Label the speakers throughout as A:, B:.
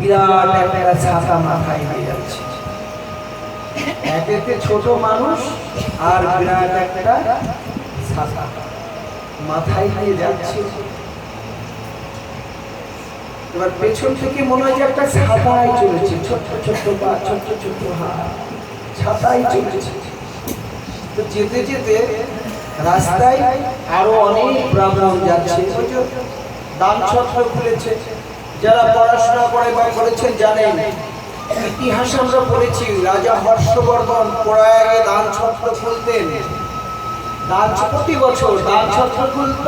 A: বিরাট একটা ছাতা মাথায় নিয়ে যাচ্ছে। একেতে ছোট মানুষ আর বিরাট একটা ছাতা মাথায় নিয়ে যাচ্ছে। এবার পেছন থেকে মনে হয় যে একটা ছাতায় চলেছে, ছোট্ট ছোট্ট পা, ছোট্ট ছোট্ট হাত, ছাতায় চলেছে। তো যেতে যেতে রাস্তায় আরো অনেক ব্রাহ্মণ যাচ্ছে, দান ছত্র খুলেছে। যারা পড়াশোনা করে বা করেছেন জানেন, ইতিহাসে আমরা পড়েছি রাজা হর্ষবর্ধন প্রয়াগে দান ছত্র খুলতেন। দান প্রতি বছর দান ছত্র খুলত,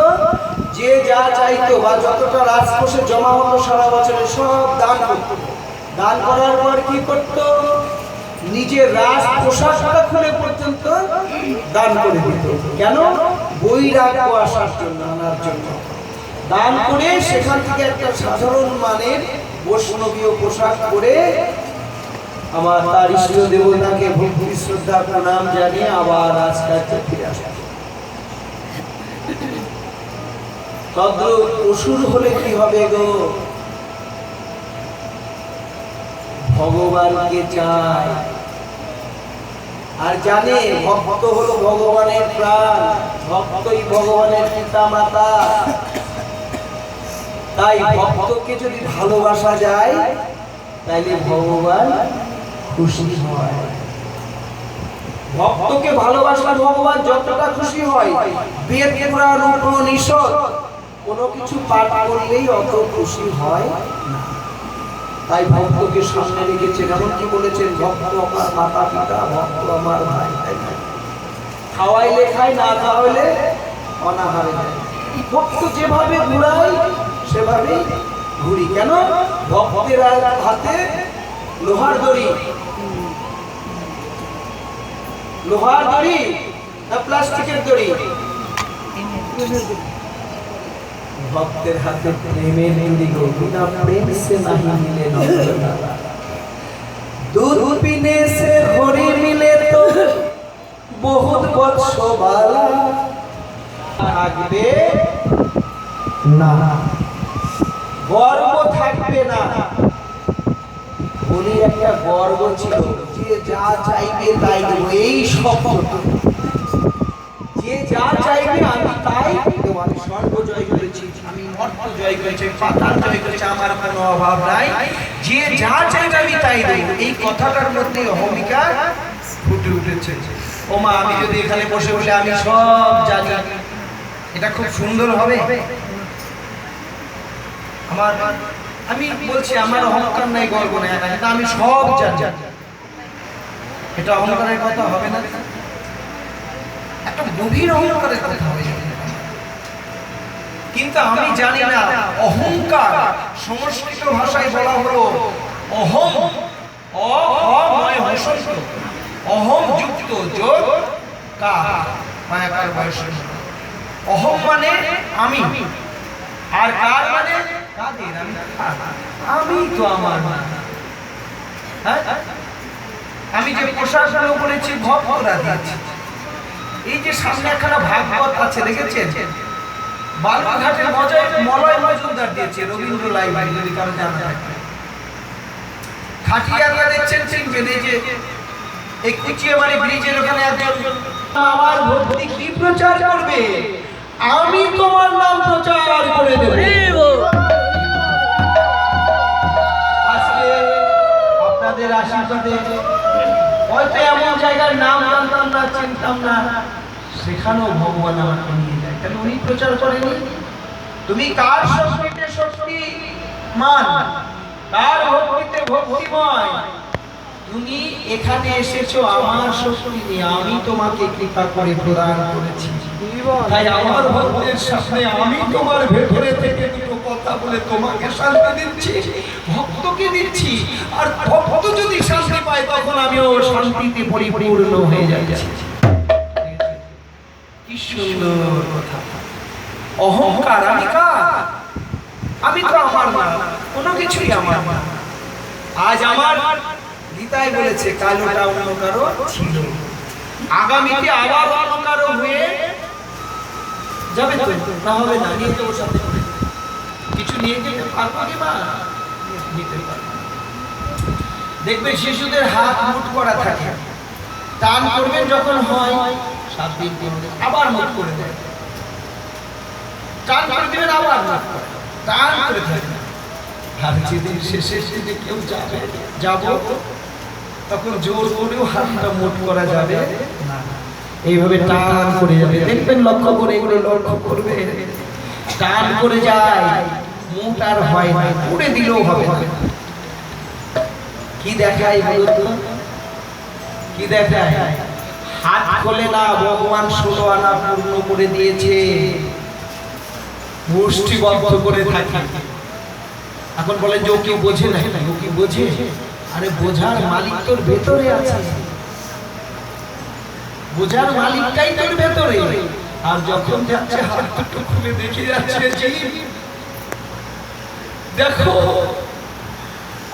A: যে যা চাইতো বা যতটা রাজকোষে জমা হতো সারা বছরে সব দান করত। দান করার পর কি করত, নিজের রাজ পোশাকটা খুলে পর্যন্ত দান করে দিত। কেন? বৈরাগ্য আসার জন্য, আনার জন্য। দান করে সেখান থেকে একটা সাধারণ মানের বৈষ্ণবীয় পোশাক পরে আমার তার ইষ্ট দেবতাকে ভক্তি শ্রদ্ধা প্রণাম জানিয়ে আবার রাজকার্যে ফিরে আসে। তদ্রূপ অসুর হলে কি হবে গো? ভগবানকে চায় আর জানে ভক্ত হলো ভগবানের প্রাণ, ভক্তই ভগবানের পিতা মাতা। তাই ভক্তকে যদি ভালোবাসা যায় তাইলে ভগবান খুশি হয়। ভক্তকে ভালোবাসলে ভগবান যতটা খুশি হয়, বেদ পুরাণ উপনিষদ কোনো কিছু পাঠ করলেই অত খুশি হয় না। তাই ভক্তকে সামনে রেখেছেন, এমনকি বলেছেন ভক্ত আমার মাতা পিতা, ভক্ত আমার ভাই। খাওয়াইলে খায়, না খাওয়াইলে অনাহারে যায়। ভক্ত যেভাবে ঘুরাই সেভাবেই ঘুরি। কেন? ভক্তের হাতে লোহার দড়ি, লোহার দড়ি না প্লাস্টিকের দড়ি? ভক্তের হাতে প্রেমের দড়ি গো, বিনা প্রেম সে নাহি মিলে নন্দলালা। दूध पीने से होरी मिले तो बहुत बत्स बाला থাকবে না, গর্ব থাকবে না। বলি একটা গর্ব ছিল, যে যা চাইবে তাই দেব, এই শব্দ। যে যা চাইবে আমি তাই দেব। আমি স্বর্গ জয় করেছি, আমি মর্ত জয় করেছি, পাতাল জয় করেছি, আমার কোনো অভাব নাই। যে যা চাইবে আমি তাই দেব। এই কথাটার মধ্যে অহমিকা ফুটে উঠেছে। ও মা, আমি যদি এখানে বসে বসে আমি সব জানি, এটা খুব সুন্দর হবে। আমার আমি বলছি আমার অহংকার নাই, গর্ব নাই, এটা আমি সব জানি, এটা অহংকারের কথা হবে না? একটা গভীর অহংকারের কথা হবে। কিন্তু আমি জানি না অহংকার সংস্কৃত ভাষায় বলা হলো অহম, অহময় হসন্ত, অহম যুক্ত যোগ কা মায়াকার বয়স। অহম মানে আমি, আর কার মানে কাদের? আমি তো আমার না। হ্যাঁ, আমি যে পোশাকগুলো পরেছি ভক্তরা দিয়েছে। এই যে সামনে একখানা ভাগবত আছে দেখেছেন, বালুরঘাটের মলয় মজুমদার দিয়েছে, রবীন্দ্র লাইব্রেরি, যদি কারো জানা থাকে। খাটিয়ারা দেখছেন, চিনবেন। এই যে এই কুচিয়াবাড়ি ব্রিজের ওখানে একজন আমার ভক্তি কি প্রচার করবে, আমি তোমার নাম প্রচার করে দেব। আজকে আপনাদের আশীর্বাদে হয়তো এমন জায়গার নাম জানতাম না, চিনতাম না, সেখানেও ভগবান আমাকে নিয়ে যায়। কেন? উনি প্রচার করেনি। তুমি কার শক্তিতে শক্তিমান, কার ভক্তিতে ভক্তিময়। তুমি এখানে এসেছো আমার শক্তি নিয়ে, আমি তোমাকে কৃপা করে প্রদান করেছি। তাই আমার ভক্তের সামনে আমি তোমার ভেতরে থেকে দুটো কথা বলে তোমাকে শান্তি দিচ্ছি, ভক্তকে দিচ্ছি। আর ভক্ত যদি শান্তি পায় তখন আমিও শান্তিতে পরিপূর্ণ হয়ে যাচ্ছি। কি সুন্দর কথা। অহংকার আমি কার? আমি তো আমার না, কোনো কিছুই আমার না। আজ আমার গীতায় বলেছে কালোটা অন্য কারো ছিল, আগামীতে আবার অন্য কারো হয়ে যাবে। তো না হবে না, নিয়ে তো ওর সাথে কিছু নিয়ে যেতে পারবো কি? বা নিতে পারবো। দেখবে শিশুদের হাত মুঠ করা থাকে, টান করবেন যখন হয় 7 দিন 15 দিন আবার মুঠ করে দেয়, টান করে দিবেন আবার মুঠ করে, টান করে থাকবেন। আর যেদিন শেষের দিনে কেউ যাব তখন জোর করেও হাতটা মুঠ করা যাবে না, এইভাবে টান করে যাবে। দেখবেন লক্ষ্য করে, এগুলো লক্ষ্য করবে, টান করে যায়, মুঠ আর হয় না, উড়ে দিলেও হবে না। কি দেখায় বলতো, কি দেখায়? হাত খোলে না, ভগবান 16 আনা পূর্ণ করে দিয়েছে, মুষ্টিবদ্ধ করে থাকে। এখন বলেন যে ও কি বোঝে না, ও কি বোঝে? আরে বোঝার মালিক তোর ভেতরে আছে, বোঝার মালিকটাই তোর ভেতরে। আর যখন যাচ্ছে হাত দুটো খুলে দেখে যাচ্ছে, দেখো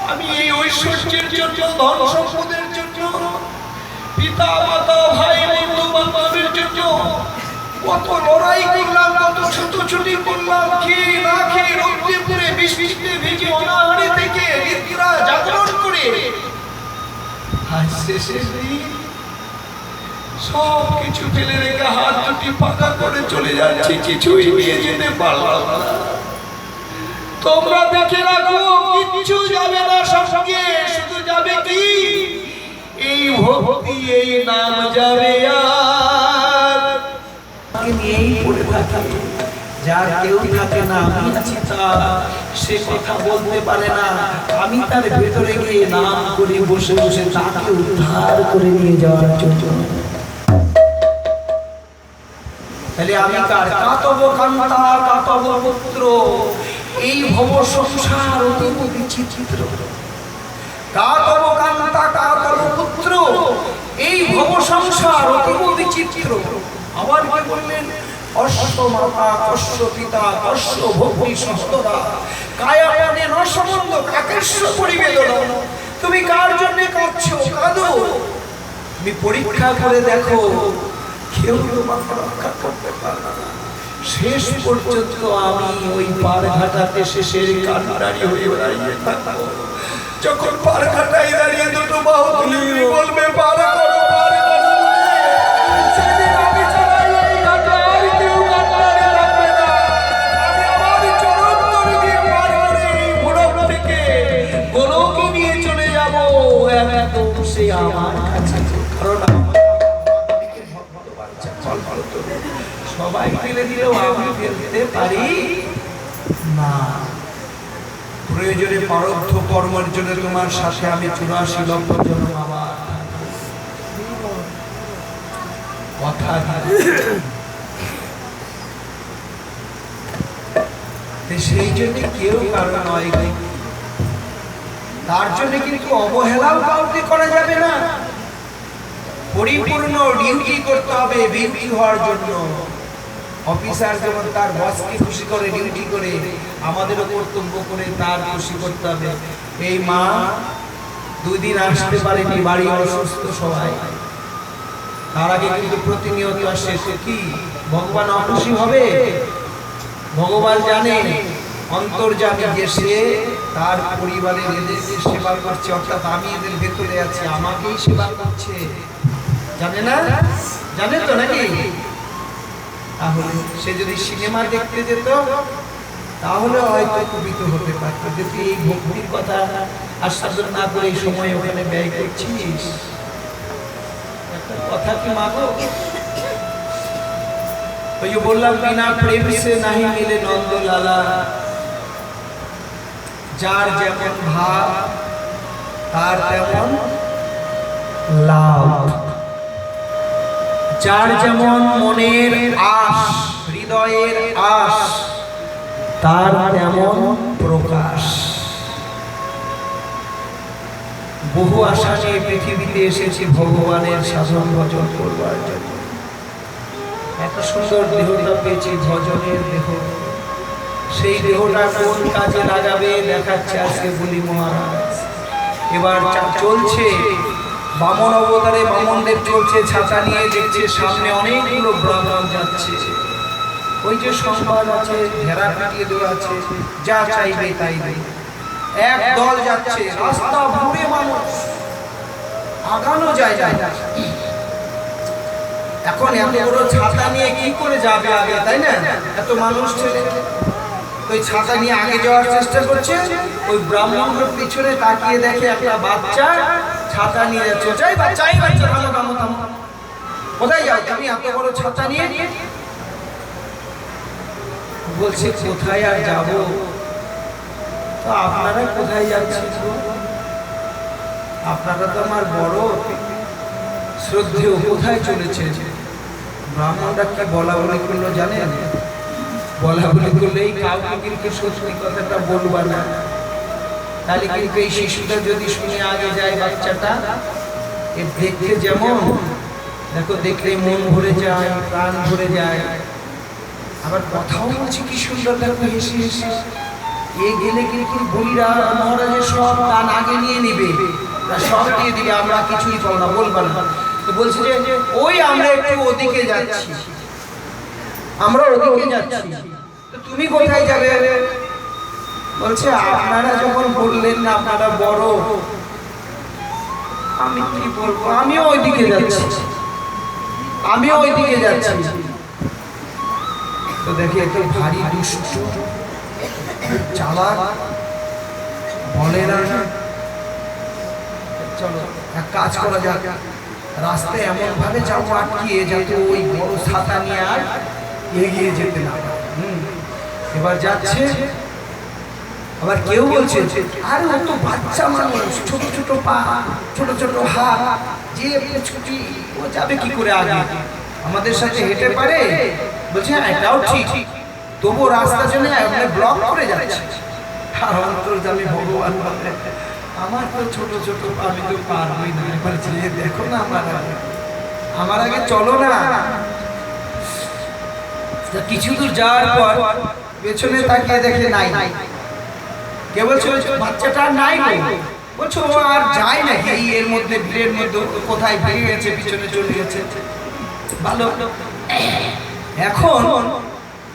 A: আমি এই ঐশ্বর্যের জন্য, ধন সম্পদের জন্য, পিতা মাতা ভাই বন্ধু বান্ধবের জন্য কত লড়াই করলাম, কত ছুটোছুটি করলাম, খেয়ে না খেয়ে রোদে পুড়ে বৃষ্টিতে ভিজে অনাহারে থেকে নিদ্রা জাগরণ করে, আর শেষে সব কিছু ফেলে রেখে হাত দুটি পাকা করে চলে যাচ্ছে, কিছুই নিয়ে যেতে পারলাম না। তোমরা দেখে রাখো, কিচ্ছু যাবে না সঙ্গে, শুধু যাবে কি এই ভক্তি, এই নাম যাবে। আর নিয়েই পড়ে থাকে, যার কেউ থাকে না, আমি আছি তার, সে কথা বলতে পারে না, আমি তার ভেতরে গিয়ে নাম করে বসে বসে তাকে উদ্ধার করে নিয়ে যাওয়ার জন্য। তাহলে আমি কার? কাতব কান্তা কাতব পুত্র, এই ভব সংসার অতীব বিচিত্র। কাতব কান্তা কাতব পুত্র, এই ভব সংসার অতীব বিচিত্র। আবার কি বললেন? অশ্ব মাতা অশ্ব পিতা অশ্ব ভক্তি সহদরা, কায়া প্রাণে নসমন্দ কাকেশ্ব পরিবেদনা। তুমি কার জন্য কাঁদছো? কাঁদো, তুমি পরীক্ষা করে দেখো, কেউ তোমাকে রক্ষা করতে পারবে না। শেষ পর্যন্ত আমি ওই পার ঘাটাতে শেষের কান্ডারি হয়ে দাঁড়িয়ে থাকবো। যখন পার ঘাটায় দাঁড়িয়ে দুটো বাহু তুলে বলবে পার করো, পার করো, সেদিন আমি ছাড়া এই ঘাটে আর কেউ কান্ডারি থাকবে না। আমি আমার চরণ ধরে দিয়ে পার করে এই ভোরক থেকে গোলকে নিয়ে চলে যাবো একদম সে আমার কাছে। কারণ সবাই ফেলে দিলেও আমি ফেলতে পারি না। প্রয়োজনে পারব্ধ কর্মের জন্য তোমার সাথে আমি 84 লক্ষ জন্ম আবার কথা সেই জন্য কেউ কারণ নয়, তার জন্য কিন্তু অবহেলাও কাউকে করা যাবে না। পরিপূর্ণ ডিউটি করতে হবে বিউটি হওয়ার জন্য। অফিসার যেমন তার বসকে খুশি করে ডিউটি করে, আমাদেরও কর্তব্য করে তার খুশি করতে হবে। এই মা 2 দিন আসতে পারেনি, বাড়ি অসুস্থ সবাই, তার আগে কিন্তু প্রতিনিয়ত আসে। কি ভগবান অখুশি হবে? ভগবান জানে অন্তর্যামী যে সে তার পরিবারের এদেরকে সেবা করছে, অর্থাৎ আমি এদের ভেতরে আছি, আমাকেই সেবা করছে। জানে না? জানে তো নাকি? তাহলে সে যদি সিনেমা দেখতে যেত তাহলে হয়তো কুপিত হতে পারত, যে তুই এই ভক্তির কথা আস্বাদন না করে এই সময় ওখানে ব্যয় করছিস। একটা কথা কি মাগো, ওই যে বললাম বিনা প্রেম সে নাহি মিলে নন্দ লালা। যার যেমন ভাব তার তেমন লাভ, যার যেমন মনের আশ, হৃদয়ের আশ, তার তেমন প্রকাশ। বহু আশা নিয়ে পৃথিবীতে এসেছি ভগবানের সাধন ভজন করবার জন্য। এত সুন্দর দেহটা পেয়েছি, ভজনের দেহ। সেই দেহটা কোন কাজে লাগাবে দেখাচ্ছে আজকে বলি মহারাজ। এবার চলছে বামন অবতারে, বামনদের চলছে ছাতা নিয়ে, দেখছে সামনে অনেকগুলো ব্রাহ্মণ যাচ্ছে। ওই যে সংবাদ আছে, ঘেরা পিটিয়ে দেওয়া আছে, যা চাইবে তাই দেবে। এক দল যাচ্ছে, রাস্তা ভরে মানুষ, আগানো যায় না। এখন এত বড় ছাতা নিয়ে কি করে যাবে আগে, তাই না? এত মানুষ ছেলে ওই ছাতা নিয়ে আগে যাওয়ার চেষ্টা করছে। ওই ব্রাহ্মণের পিছনে তাকিয়ে দেখে একটা বাচ্চা ছাতা নিয়ে যাচ্ছে। যাই বাচ্চা, থামো থামো থামো, কোথায় যাও তুমি এত বড় ছাতা নিয়ে? বলছে কোথায় আর যাব? তো আপনারা কোথায় যাচ্ছেন? আপনারা তো আমার বড় শ্রদ্ধেয়, কোথায় চলেছে? ব্রাহ্মণরা কি বলা বলি করলো জানেন? বলা বলি করলেই কাউকে কিন্তু সত্যি কথাটা বলবা না, তাহলে কিন্তু এই শিশুটা যদি শুনে আগে যায়, বাচ্চাটা এ দেখতে যেমন দেখো, দেখলে মন ভরে যায়, প্রাণ ভরে যায়, আবার কথাও বলছে কি সুন্দর, দেখো হেসে হেসে। এ গেলে কিন্তু বলিরা মহারাজের সব দান আগে নিয়ে নিবে, সব দিয়ে দিবে, আমরা কিছুই পাবো না, বলবা না। তো বলছে যে ওই আমরা একটু ওদিকে যাচ্ছি, আমরা ওদিকে যাচ্ছি, তো তুমি কোথায় যাবে? বলছে আপনারা যখন বললেন না আপনারা বড়, আমি কি বলবো, আমিও ওইদিকে যাচ্ছি, আমিও ওইদিকে যাচ্ছি। তো দেখি একটু ভারী দুষ্ট, চালাক, বলে না চলো এক কাজ করা যাক, রাস্তায় এমন ভাবে যাবো আটকিয়ে যাতে ওই বড় ছাতা নিয়ে আর এগিয়ে যেতে না। এবার যাচ্ছে, আবার কেউ বলছে আরে ও তো বাচ্চা মানুষ, ছোট ছোট পা, ছোট ছোট হাত, যে ছুটি ও যাবে কি করে আগে, আমাদের সাথে হেঁটে পারে? বলছে হ্যাঁ এটাও ঠিক, তবু রাস্তা জন্য ব্লক করে যাচ্ছে। আর অন্তর্যামী ভগবান আমার তো ছোট ছোট পা, আমি তো পারবই না, এবার যেয়ে দেখো না আমার আগে চলো না। কিছু দূর যাওয়ার পর পেছনে তাকিয়ে দেখে নাই, কে বলছে বাচ্চাটা নাই, বলছো ও আর যায় না, এই এর মধ্যে ভিড়ের মধ্যে কোথায় ভেঙে গেছে, পিছনে চলে গেছে। ভালো, এখন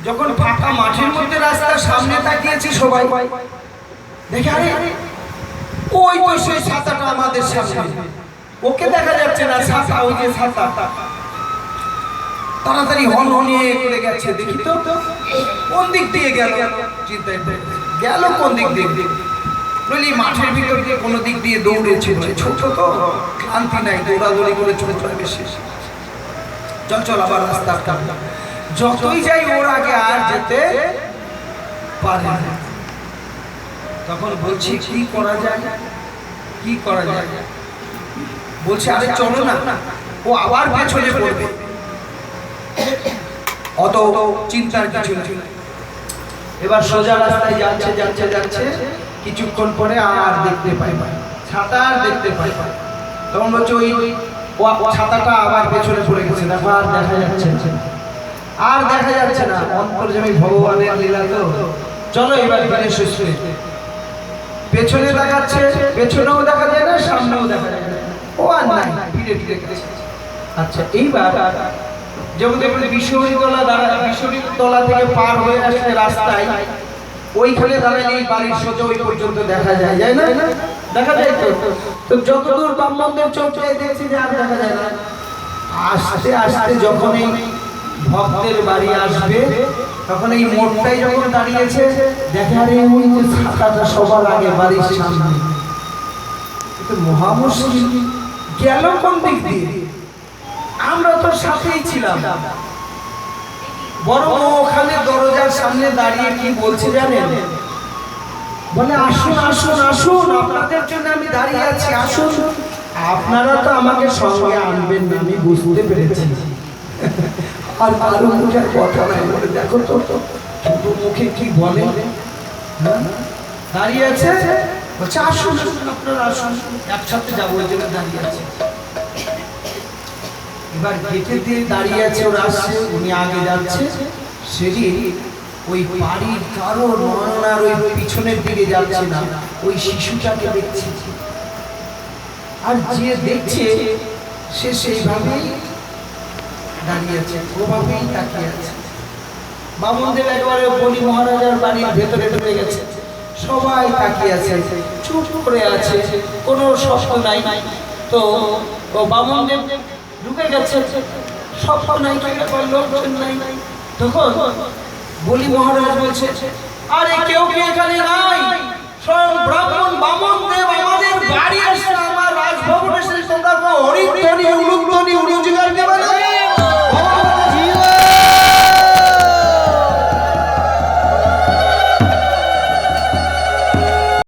A: যখন ফাঁকা মাঠের মধ্যে রাস্তার সামনে তাকিয়েছি সবাই, দেখে আরে ওই তো সেই ছাতাটা আমাদের সামনে, ওকে দেখা যাচ্ছে না, ছাতা ওই যে ছাতা, তাড়াতাড়ি হন হনিয়ে করে গেছে, দেখি তো কোন দিক দিয়ে গেল, চিন্তায় গেল কোন দিক দিয়ে, নইলে মাঠের ভিতর দিয়ে কোনো দিক দিয়ে দৌড়েছে, ছোট তো ক্লান্তি নাই, দৌড়াদৌড়ি করে চলে চলে শেষ। চল চল আবার রাস্তা, যতই যাই ওর আগে আর যেতে পারে না। তখন বলছি কি করা যায়, কি করা যায়? বলছে আরে চলো না, ও আবার পেছনে পড়বে, অত চিন্তার কিছু নেই। এবার সোজা রাস্তায় যাচ্ছে যাচ্ছে যাচ্ছে, কিছুক্ষণ পরে আর দেখতে পাই ছাতা, আর দেখতে পাই। তখন বলছে ওই ছাতাটা আবার পেছনে পড়ে গেছে, দেখো আর দেখা যাচ্ছে, আর দেখা যাচ্ছে না। অন্তর্যামী ভগবানের লীলা তো। চলো এবার ফিরে সুস্থ, পেছনে দেখাচ্ছে, পেছনেও দেখা যায় না, সামনেও দেখা যায় না, ও আর নাই, ফিরে ফিরে গেছে। আচ্ছা এইবার যেমন দেখুন বিশ্বরীতলা বিশ্বরীতলা থেকে পার হয়ে আসলে রাস্তায় ওইখানে দাঁড়ালে বাড়ির সোজা ওই পর্যন্ত দেখা যায়, যায় না? দেখা যায় তো। তো যতদূর ব্রাহ্মণদের চোখ যায় দেখছি যে আর দেখা যায় না। আস্তে আস্তে যখন এই ভক্তের বাড়ি আসবে, তখন এই মোড়টাই যখন দাঁড়িয়েছে, দেখা রে ওই যে ছাতাটা সবার আগে বাড়ির সামনে, মহা মুশকিল, গেল কোন দিক দিয়ে? আমরা তো সাথেই ছিলাম, বরং ওখানে দরজার সামনে দাঁড়িয়ে কি বলছে জানেন? বলে আসুন আসুন আসুন, আপনাদের জন্য আমি দাঁড়িয়ে আছি, আসুন। আপনারা তো আমাকে সঙ্গে আনবেন না, আমি বুঝতে পেরেছি। আর কারো মুখের কথা নাই, বলে দেখো তো ছোট মুখে কি বলে, দাঁড়িয়ে আছে, বলছে আসুন আপনারা আসুন, একসাথে যাবো, ওই জন্য দাঁড়িয়ে আছে। এবার গেটে দিয়ে দাঁড়িয়ে আছে, ওরা আসছে, উনি আগে যাচ্ছে, সেদিন ওই বাড়ির কারো নয়নার ওই পিছনের দিকে যাচ্ছে না, ওই শিশুটাকে দেখছে, আর যে দেখছে সে সেইভাবেই দাঁড়িয়ে আছে, ওভাবেই তাকিয়ে আছে। বামুনদেব একবারে বলি মহারাজার বাড়ির ভেতরে ঢুকে গেছে, সবাই তাকিয়ে আছে, চুপ করে আছে, কোনো শব্দ নাই। তো ও বামন দেব ঢুকে গেছে, সব নাই লোকজন নাই। তখন বলি মহারাজ বলছে, আরে কেউ কি এখানে নাই? স্বয়ং ব্রাহ্মণ বামন দেব আমাদের বাড়ি আসছে, আমার রাজভবনে এসে তোমরা হরিধ্বনি